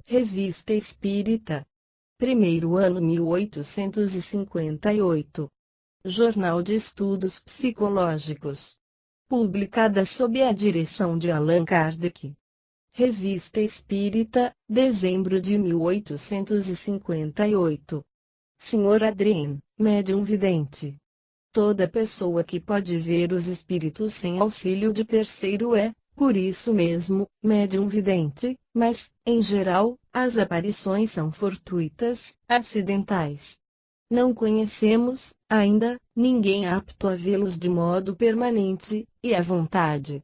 Revista Espírita. Primeiro ano 1858. Jornal de Estudos Psicológicos. Publicada sob a direção de Allan Kardec. Revista Espírita, dezembro de 1858. Sr. Adrien, médium vidente. Toda pessoa que pode ver os espíritos sem auxílio de terceiro é, por isso mesmo, médium vidente, mas, em geral, as aparições são fortuitas, acidentais. Não conhecemos, ainda, ninguém apto a vê-los de modo permanente, e à vontade.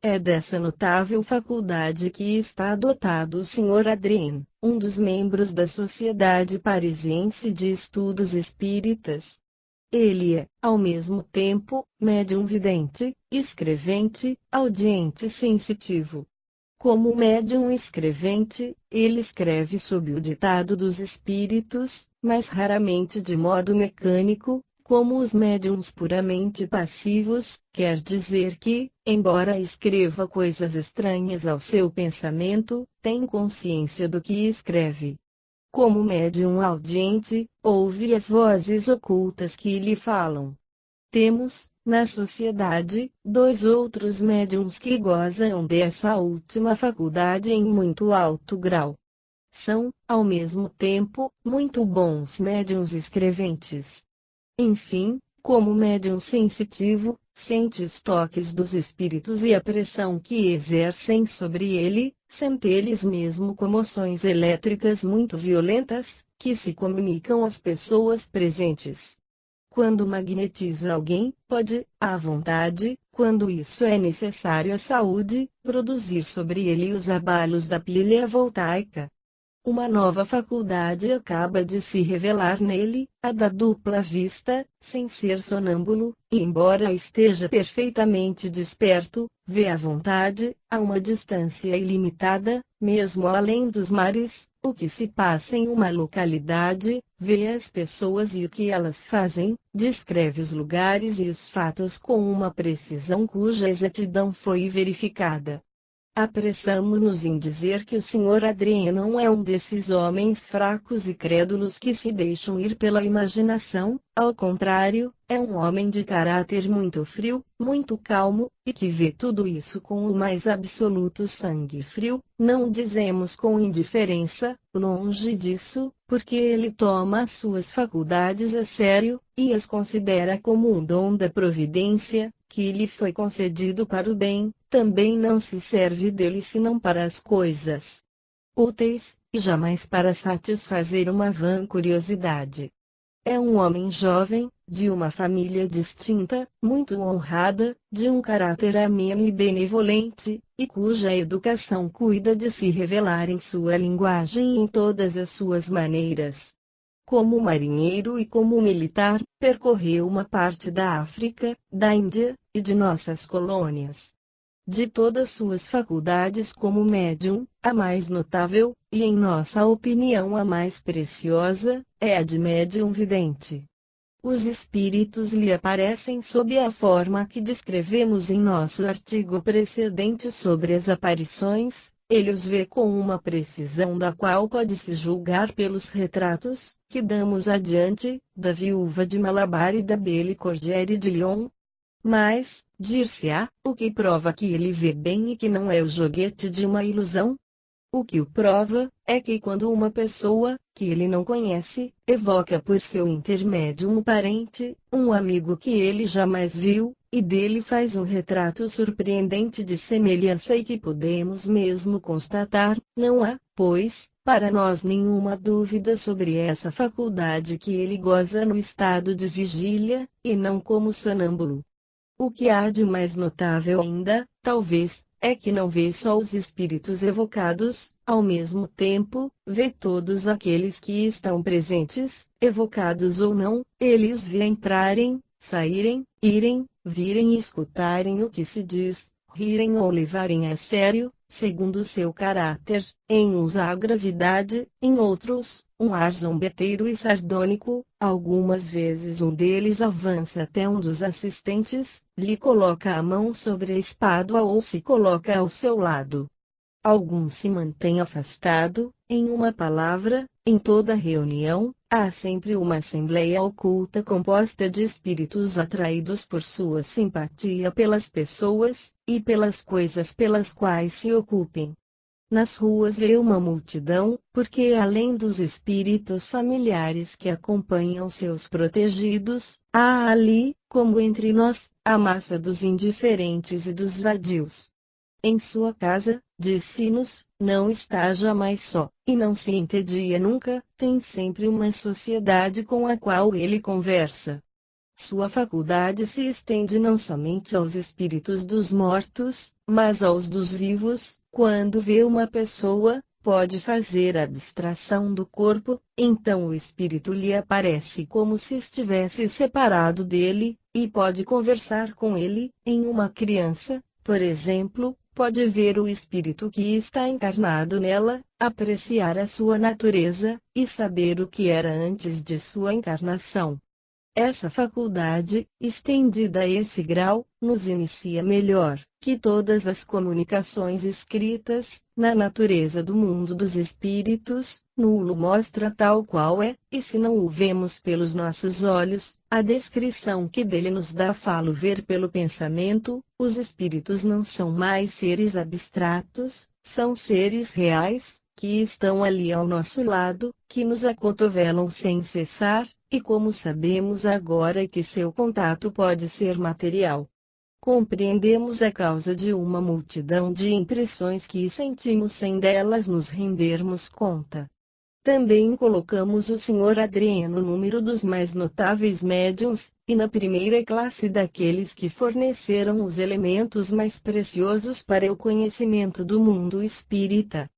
É dessa notável faculdade que está dotado o Sr. Adrien, um dos membros da Sociedade Parisiense de Estudos Espíritas. Ele é, ao mesmo tempo, médium vidente, escrevente, audiente sensitivo. Como médium escrevente, ele escreve sob o ditado dos espíritos, mas raramente de modo mecânico, como os médiums puramente passivos, quer dizer que, embora escreva coisas estranhas ao seu pensamento, tem consciência do que escreve. Como médium audiente, ouve as vozes ocultas que lhe falam. Temos, na sociedade, dois outros médiums que gozam dessa última faculdade em muito alto grau. São, ao mesmo tempo, muito bons médiums escreventes. Enfim, como médium sensitivo, sente os toques dos espíritos e a pressão que exercem sobre ele, sente eles mesmo comoções elétricas muito violentas, que se comunicam às pessoas presentes. Quando magnetiza alguém, pode, à vontade, quando isso é necessário à saúde, produzir sobre ele os abalos da pilha voltaica. Uma nova faculdade acaba de se revelar nele, a da dupla vista, sem ser sonâmbulo, e embora esteja perfeitamente desperto, vê à vontade, a uma distância ilimitada, mesmo além dos mares, o que se passa em uma localidade, vê as pessoas e o que elas fazem, descreve os lugares e os fatos com uma precisão cuja exatidão foi verificada. Apressamo-nos em dizer que o Sr. Adrien não é um desses homens fracos e crédulos que se deixam ir pela imaginação, ao contrário, é um homem de caráter muito frio, muito calmo, e que vê tudo isso com o mais absoluto sangue frio, não dizemos com indiferença, longe disso, porque ele toma as suas faculdades a sério, e as considera como um dom da providência, que lhe foi concedido para o bem. Também não se serve dele senão para as coisas úteis, e jamais para satisfazer uma vã curiosidade. É um homem jovem, de uma família distinta, muito honrada, de um caráter ameno e benevolente, e cuja educação cuida de se revelar em sua linguagem e em todas as suas maneiras. Como marinheiro e como militar, percorreu uma parte da África, da Índia, e de nossas colônias. De todas suas faculdades como médium, a mais notável, e em nossa opinião a mais preciosa, é a de médium vidente. Os espíritos lhe aparecem sob a forma que descrevemos em nosso artigo precedente sobre as aparições, ele os vê com uma precisão da qual pode-se julgar pelos retratos, que damos adiante, da viúva de Malabar e da Belle Cordiere de Lyon. Mas, dir-se-á, o que prova que ele vê bem e que não é o joguete de uma ilusão? O que o prova, é que quando uma pessoa, que ele não conhece, evoca por seu intermédio um parente, um amigo que ele jamais viu, e dele faz um retrato surpreendente de semelhança e que podemos mesmo constatar, não há, pois, para nós nenhuma dúvida sobre essa faculdade que ele goza no estado de vigília, e não como sonâmbulo. O que há de mais notável ainda, talvez, é que não vê só os espíritos evocados, ao mesmo tempo, vê todos aqueles que estão presentes, evocados ou não, ele os vê entrarem, saírem, irem, virem e escutarem o que se diz, rirem ou levarem a sério, segundo o seu caráter, em uns há gravidade, em outros, um ar zombeteiro e sardônico, algumas vezes um deles avança até um dos assistentes, lhe coloca a mão sobre a espádua ou se coloca ao seu lado. Alguns se mantêm afastados, em uma palavra, em toda reunião, há sempre uma assembleia oculta composta de espíritos atraídos por sua simpatia pelas pessoas, e pelas coisas pelas quais se ocupem. Nas ruas vê uma multidão, porque além dos espíritos familiares que acompanham seus protegidos, há ali, como entre nós, a massa dos indiferentes e dos vadios. Em sua casa, disse-nos, não está jamais só, e não se entedia nunca, tem sempre uma sociedade com a qual ele conversa. Sua faculdade se estende não somente aos espíritos dos mortos, mas aos dos vivos. Quando vê uma pessoa, pode fazer a abstração do corpo, então o espírito lhe aparece como se estivesse separado dele, e pode conversar com ele. Em uma criança, por exemplo, pode ver o espírito que está encarnado nela, apreciar a sua natureza, e saber o que era antes de sua encarnação. Essa faculdade, estendida a esse grau, nos inicia melhor que todas as comunicações escritas, na natureza do mundo dos espíritos. Nulo mostra tal qual é, e se não o vemos pelos nossos olhos, a descrição que dele nos dá falo ver pelo pensamento. Os espíritos não são mais seres abstratos, são seres reais, que estão ali ao nosso lado, que nos acotovelam sem cessar, e como sabemos agora que seu contato pode ser material, compreendemos a causa de uma multidão de impressões que sentimos sem delas nos rendermos conta. Também colocamos o Sr. Adrien no número dos mais notáveis médiuns, e na primeira classe daqueles que forneceram os elementos mais preciosos para o conhecimento do mundo espírita.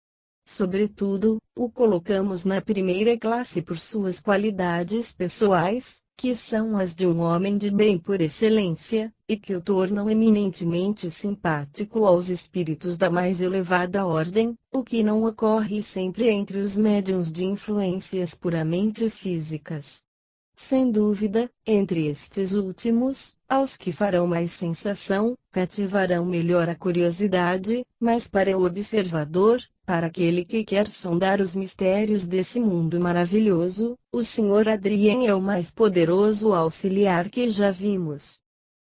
Sobretudo, o colocamos na primeira classe por suas qualidades pessoais, que são as de um homem de bem por excelência, e que o tornam eminentemente simpático aos espíritos da mais elevada ordem, o que não ocorre sempre entre os médiuns de influências puramente físicas. Sem dúvida, entre estes últimos, aos que farão mais sensação, cativarão melhor a curiosidade, mas para o observador, para aquele que quer sondar os mistérios desse mundo maravilhoso, o Sr. Adrien é o mais poderoso auxiliar que já vimos.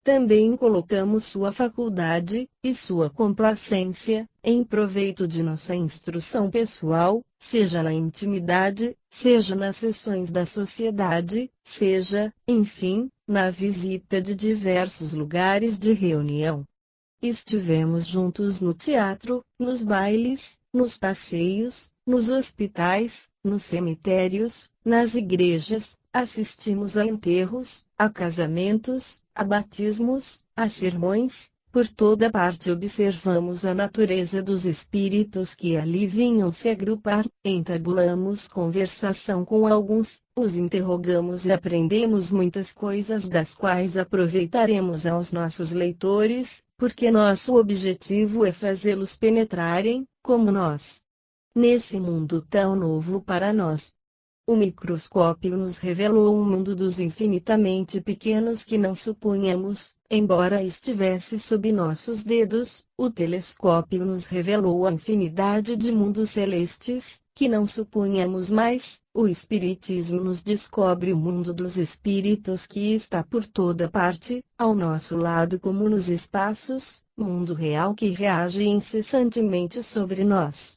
Também colocamos sua faculdade, e sua complacência, em proveito de nossa instrução pessoal, seja na intimidade, seja nas sessões da sociedade, seja, enfim, na visita de diversos lugares de reunião. Estivemos juntos no teatro, nos bailes, nos passeios, nos hospitais, nos cemitérios, nas igrejas. Assistimos a enterros, a casamentos, a batismos, a sermões. Por toda parte observamos a natureza dos espíritos que ali vinham se agrupar, entablamos conversação com alguns, os interrogamos e aprendemos muitas coisas das quais aproveitaremos aos nossos leitores, porque nosso objetivo é fazê-los penetrarem, como nós, nesse mundo tão novo para nós. O microscópio nos revelou um mundo dos infinitamente pequenos que não supunhamos, embora estivesse sob nossos dedos. O telescópio nos revelou a infinidade de mundos celestes, que não supunhamos mais. O Espiritismo nos descobre o mundo dos espíritos que está por toda parte, ao nosso lado como nos espaços, mundo real que reage incessantemente sobre nós.